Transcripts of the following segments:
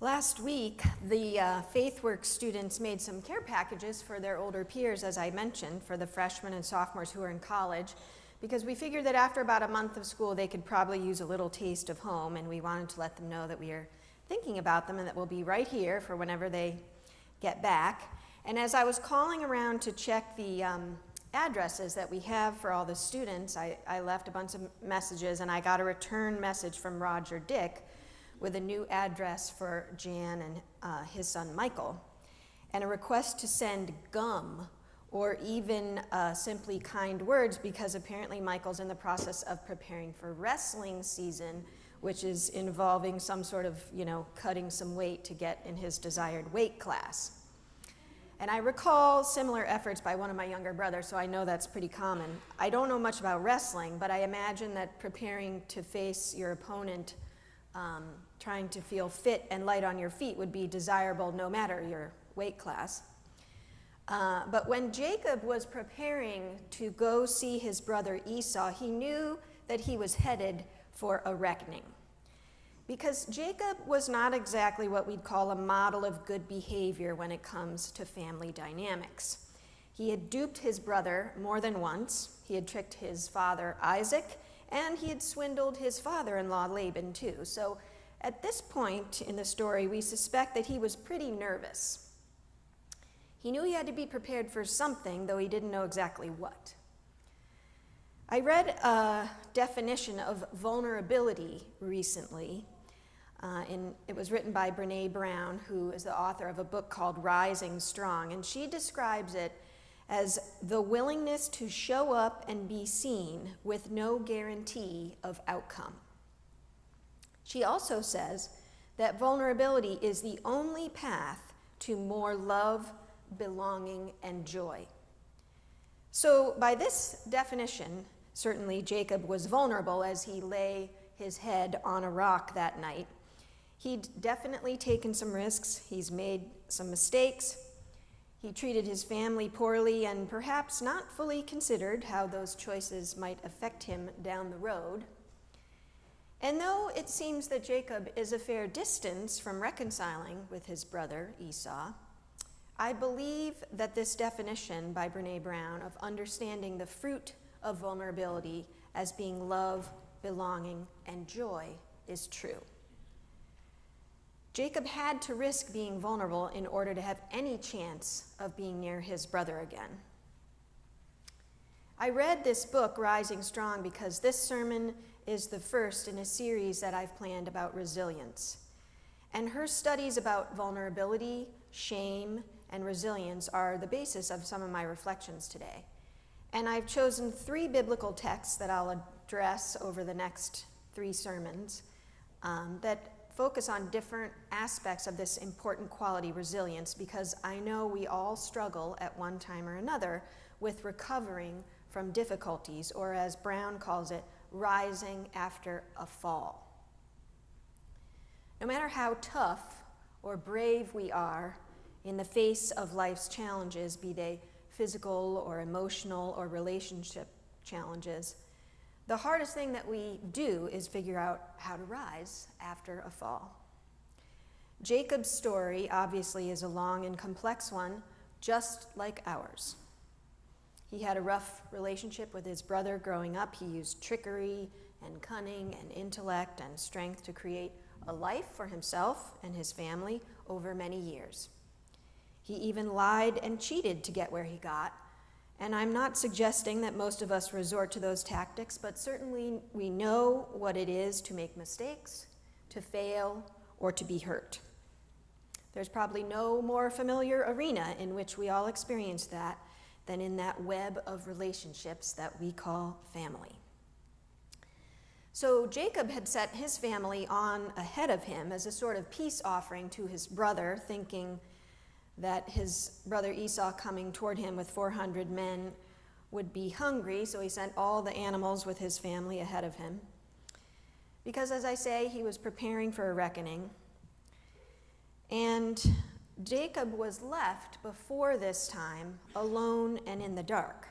Last week, the FaithWorks students made some care packages for their older peers, as I mentioned, for the freshmen and sophomores who are in college, because we figured that after about a month of school, they could probably use a little taste of home, and we wanted to let them know that we are thinking about them and that we'll be right here for whenever they get back. And as I was calling around to check the addresses that we have for all the students, I left a bunch of messages, and I got a return message from Roger Dick with a new address for Jan and his son Michael, and a request to send gum or even simply kind words, because apparently Michael's in the process of preparing for wrestling season, which is involving some sort of, cutting some weight to get in his desired weight class. And I recall similar efforts by one of my younger brothers, so I know that's pretty common. I don't know much about wrestling, but I imagine that preparing to face your opponent, trying to feel fit and light on your feet would be desirable no matter your weight class. But when Jacob was preparing to go see his brother Esau, he knew that he was headed for a reckoning. Because Jacob was not exactly what we'd call a model of good behavior when it comes to family dynamics. He had duped his brother more than once. He had tricked his father Isaac, and he had swindled his father-in-law Laban too. So at this point in the story, we suspect that he was pretty nervous. He knew he had to be prepared for something, though he didn't know exactly what. I read a definition of vulnerability recently. It was written by Brene Brown, who is the author of a book called Rising Strong, and she describes it as the willingness to show up and be seen with no guarantee of outcome. She also says that vulnerability is the only path to more love, belonging, and joy. So by this definition, certainly Jacob was vulnerable as he lay his head on a rock that night. He'd definitely taken some risks. He's made some mistakes. He treated his family poorly and perhaps not fully considered how those choices might affect him down the road. And though it seems that Jacob is a fair distance from reconciling with his brother Esau, I believe that this definition by Brene Brown of understanding the fruit of vulnerability as being love, belonging, and joy is true. Jacob had to risk being vulnerable in order to have any chance of being near his brother again. I read this book, Rising Strong, because this sermon is the first in a series that I've planned about resilience. And her studies about vulnerability, shame, and resilience are the basis of some of my reflections today. And I've chosen 3 biblical texts that I'll address over the next 3 sermons that focus on different aspects of this important quality, resilience, because I know we all struggle at one time or another with recovering from difficulties, or as Brown calls it, rising after a fall. No matter how tough or brave we are in the face of life's challenges, be they physical or emotional or relationship challenges, the hardest thing that we do is figure out how to rise after a fall. Jacob's story obviously is a long and complex one, just like ours. He had a rough relationship with his brother growing up. He used trickery and cunning and intellect and strength to create a life for himself and his family over many years. He even lied and cheated to get where he got. And I'm not suggesting that most of us resort to those tactics, but certainly we know what it is to make mistakes, to fail, or to be hurt. There's probably no more familiar arena in which we all experience that than in that web of relationships that we call family. So Jacob had set his family on ahead of him as a sort of peace offering to his brother, thinking that his brother Esau coming toward him with 400 men would be hungry, so he sent all the animals with his family ahead of him. Because, as I say, he was preparing for a reckoning. And Jacob was left before this time alone and in the dark.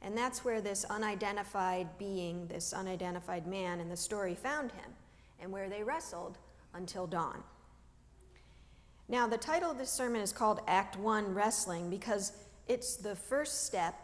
And that's where this unidentified being, this unidentified man in the story found him, and where they wrestled until dawn. Now, the title of this sermon is called Act 1, Wrestling, because it's the first step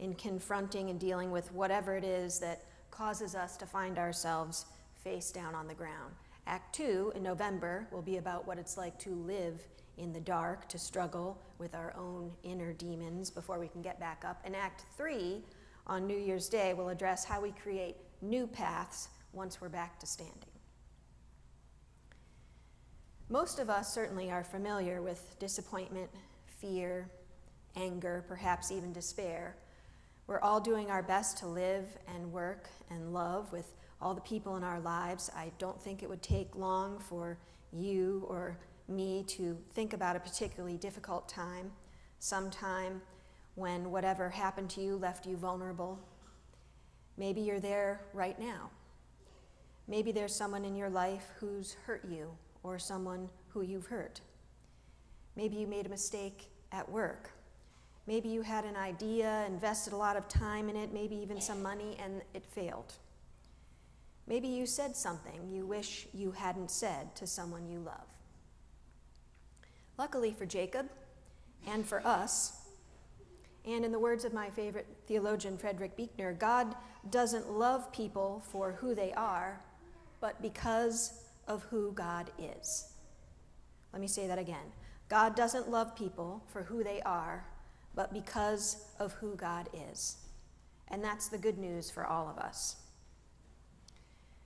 in confronting and dealing with whatever it is that causes us to find ourselves face down on the ground. Act 2, in November, will be about what it's like to live in the dark, to struggle with our own inner demons before we can get back up. And Act 3, on New Year's Day, will address how we create new paths once we're back to standing. Most of us certainly are familiar with disappointment, fear, anger, perhaps even despair. We're all doing our best to live and work and love with all the people in our lives. I don't think it would take long for you or me to think about a particularly difficult time, sometime when whatever happened to you left you vulnerable. Maybe you're there right now. Maybe there's someone in your life who's hurt you or someone who you've hurt. Maybe you made a mistake at work. Maybe you had an idea, invested a lot of time in it, maybe even some money, and it failed. Maybe you said something you wish you hadn't said to someone you love. Luckily for Jacob, and for us, and in the words of my favorite theologian, Frederick Buechner, God doesn't love people for who they are, but because of who God is. Let me say that again. God doesn't love people for who they are, but because of who God is. And that's the good news for all of us.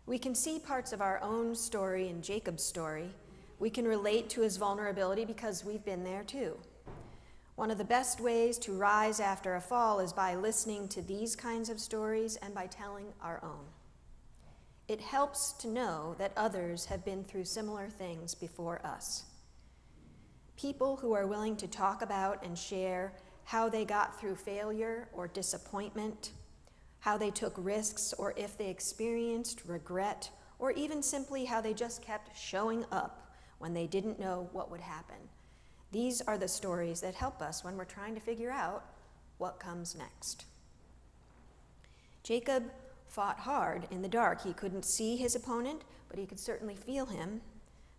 We can see parts of our own story in Jacob's story. We can relate to his vulnerability because we've been there too. One of the best ways to rise after a fall is by listening to these kinds of stories and by telling our own. It helps to know that others have been through similar things before us. People who are willing to talk about and share how they got through failure or disappointment, how they took risks, or if they experienced regret, or even simply how they just kept showing up when they didn't know what would happen. These are the stories that help us when we're trying to figure out what comes next. Jacob fought hard in the dark. He couldn't see his opponent, but he could certainly feel him.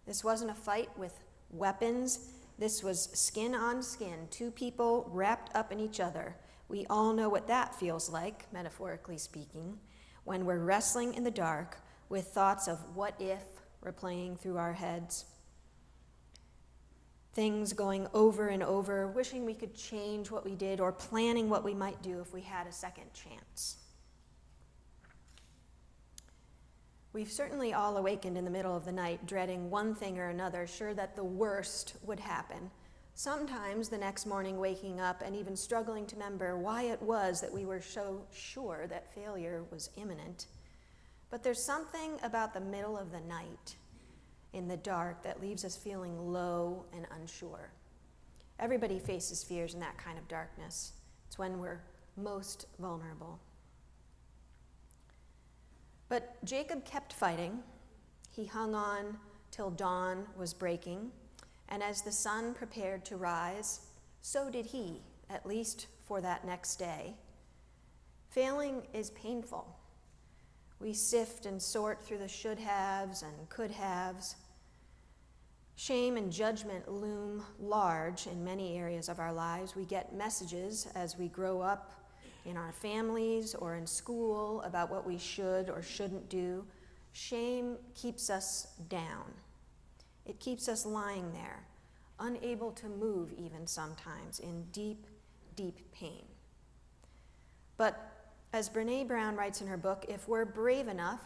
This wasn't a fight with weapons. This was skin on skin, two people wrapped up in each other. We all know what that feels like, metaphorically speaking, when we're wrestling in the dark with thoughts of what if replaying through our heads. Things going over and over, wishing we could change what we did or planning what we might do if we had a second chance. We've certainly all awakened in the middle of the night, dreading one thing or another, sure that the worst would happen. Sometimes the next morning waking up and even struggling to remember why it was that we were so sure that failure was imminent. But there's something about the middle of the night in the dark that leaves us feeling low and unsure. Everybody faces fears in that kind of darkness. It's when we're most vulnerable. But Jacob kept fighting. He hung on till dawn was breaking, and as the sun prepared to rise, so did he, at least for that next day. Failing is painful. We sift and sort through the should-haves and could-haves. Shame and judgment loom large in many areas of our lives. We get messages as we grow up in our families or in school about what we should or shouldn't do. Shame keeps us down. It keeps us lying there, unable to move even sometimes, in deep, deep pain. But as Brene Brown writes in her book, if we're brave enough,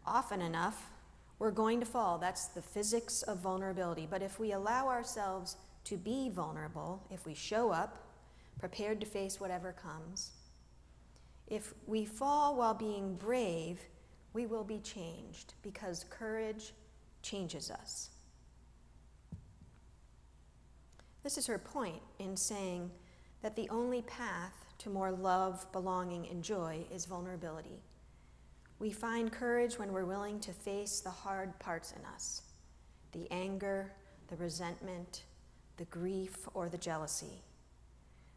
often enough, we're going to fall. That's the physics of vulnerability. But if we allow ourselves to be vulnerable, if we show up, prepared to face whatever comes, if we fall while being brave, we will be changed, because courage changes us. This is her point in saying that the only path to more love, belonging, and joy is vulnerability. We find courage when we're willing to face the hard parts in us, the anger, the resentment, the grief, or the jealousy.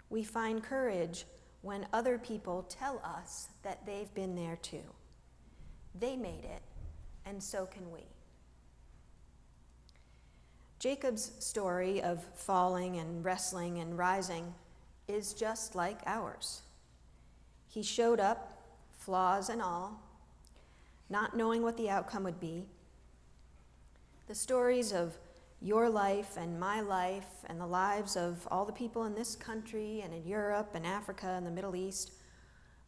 We find courage when other people tell us that they've been there too. They made it, and so can we. Jacob's story of falling and wrestling and rising is just like ours. He showed up, flaws and all, not knowing what the outcome would be. The stories of your life and my life and the lives of all the people in this country and in Europe and Africa and the Middle East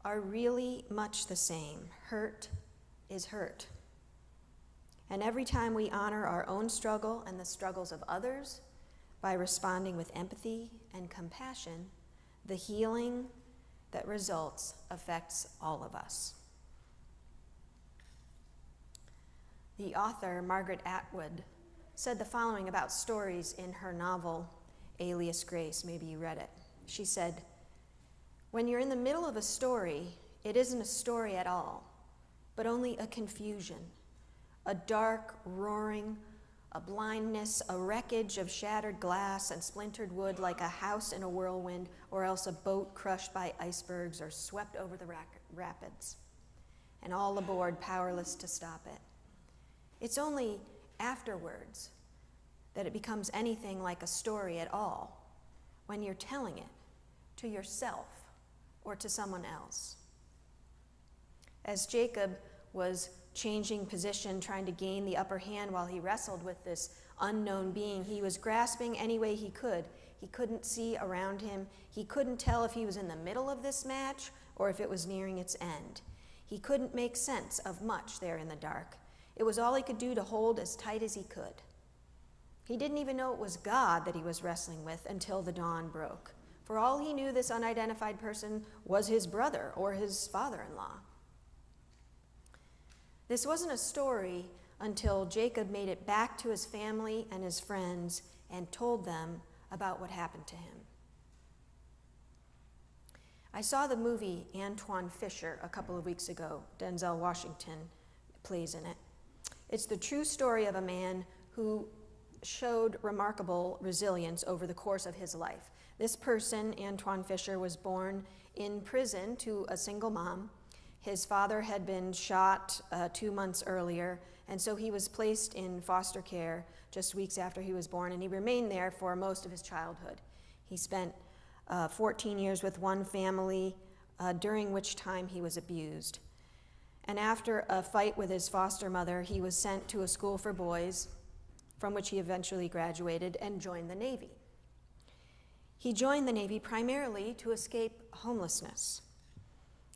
are really much the same. Hurt is hurt. And every time we honor our own struggle and the struggles of others by responding with empathy and compassion, the healing that results affects all of us. The author, Margaret Atwood, said the following about stories in her novel, Alias Grace. Maybe you read it. She said, "When you're in the middle of a story, it isn't a story at all, but only a confusion, a dark roaring, a blindness, a wreckage of shattered glass and splintered wood like a house in a whirlwind, or else a boat crushed by icebergs or swept over the rapids, and all aboard powerless to stop it. It's only afterwards that it becomes anything like a story at all, when you're telling it to yourself or to someone else." As Jacob was changing position, trying to gain the upper hand while he wrestled with this unknown being, he was grasping any way he could. He couldn't see around him. He couldn't tell if he was in the middle of this match or if it was nearing its end. He couldn't make sense of much there in the dark. It was all he could do to hold as tight as he could. He didn't even know it was God that he was wrestling with until the dawn broke. For all he knew, this unidentified person was his brother or his father-in-law. This wasn't a story until Jacob made it back to his family and his friends and told them about what happened to him. I saw the movie Antoine Fisher a couple of weeks ago. Denzel Washington plays in it. It's the true story of a man who showed remarkable resilience over the course of his life. This person, Antoine Fisher, was born in prison to a single mom. His father had been shot 2 months earlier, and so he was placed in foster care just weeks after he was born, and he remained there for most of his childhood. He spent 14 years with one family, during which time he was abused. And after a fight with his foster mother, he was sent to a school for boys, from which he eventually graduated and joined the Navy. He joined the Navy primarily to escape homelessness.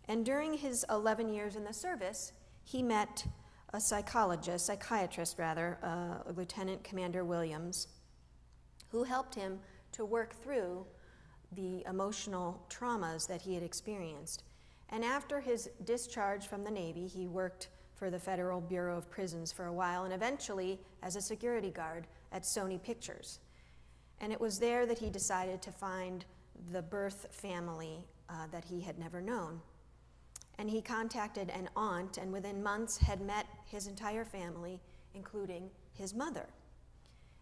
And during his 11 years in the service, he met a psychiatrist, Lieutenant Commander Williams, who helped him to work through the emotional traumas that he had experienced. And after his discharge from the Navy, he worked for the Federal Bureau of Prisons for a while, and eventually as a security guard at Sony Pictures. And it was there that he decided to find the birth family that he had never known. And he contacted an aunt, and within months had met his entire family, including his mother.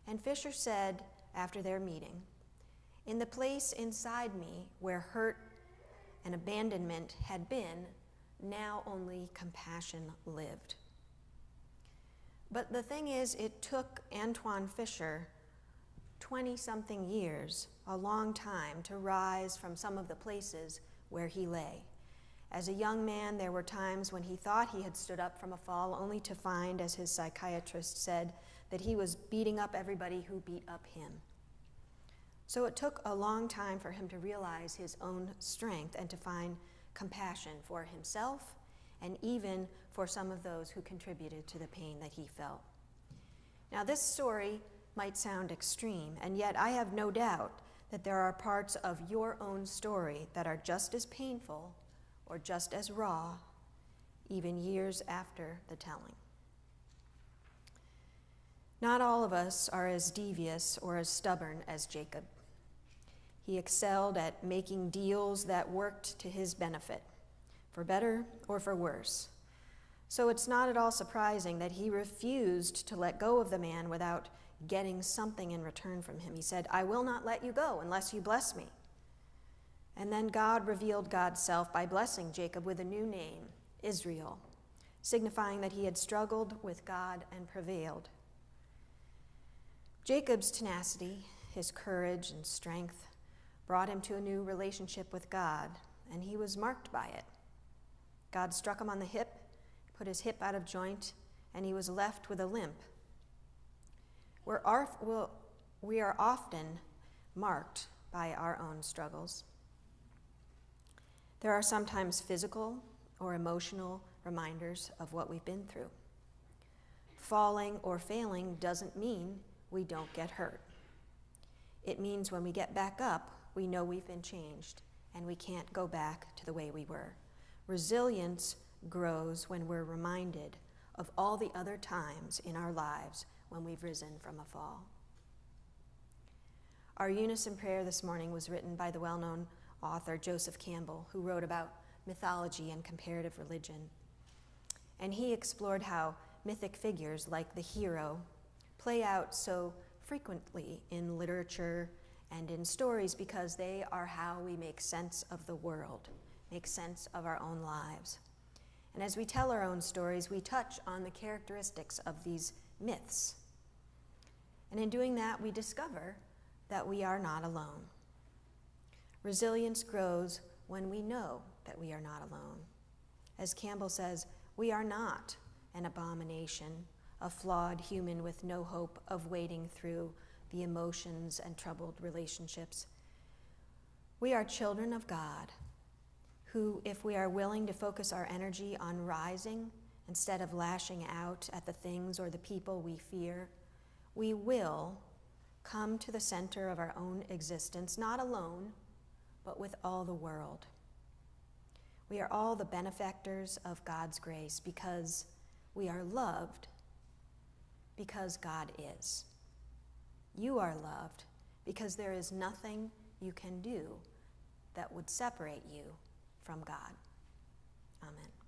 And Fisher said after their meeting, "In the place inside me where hurt and abandonment had been, now only compassion lived." But the thing is, it took Antoine Fisher 20-something years, a long time, to rise from some of the places where he lay. As a young man, there were times when he thought he had stood up from a fall, only to find, as his psychiatrist said, that he was beating up everybody who beat up him. So it took a long time for him to realize his own strength and to find compassion for himself and even for some of those who contributed to the pain that he felt. Now, this story might sound extreme, and yet I have no doubt that there are parts of your own story that are just as painful or just as raw, even years after the telling. Not all of us are as devious or as stubborn as Jacob. He excelled at making deals that worked to his benefit, for better or for worse. So it's not at all surprising that he refused to let go of the man without getting something in return from him. He said, "I will not let you go unless you bless me." And then God revealed God's self by blessing Jacob with a new name, Israel, signifying that he had struggled with God and prevailed. Jacob's tenacity, his courage and strength brought him to a new relationship with God, and he was marked by it. God struck him on the hip, put his hip out of joint, and he was left with a limp. We are often marked by our own struggles. There are sometimes physical or emotional reminders of what we've been through. Falling or failing doesn't mean we don't get hurt. It means when we get back up, we know we've been changed and we can't go back to the way we were. Resilience grows when we're reminded of all the other times in our lives when we've risen from a fall. Our unison prayer this morning was written by the well-known author Joseph Campbell, who wrote about mythology and comparative religion. And he explored how mythic figures like the hero play out so frequently in literature and in stories because they are how we make sense of the world, make sense of our own lives. And as we tell our own stories, we touch on the characteristics of these myths. And in doing that, we discover that we are not alone. Resilience grows when we know that we are not alone. As Campbell says, we are not an abomination, a flawed human with no hope of wading through the emotions and troubled relationships. We are children of God who, if we are willing to focus our energy on rising instead of lashing out at the things or the people we fear, we will come to the center of our own existence, not alone, but with all the world. We are all the benefactors of God's grace because we are loved because God is. You are loved because there is nothing you can do that would separate you from God. Amen.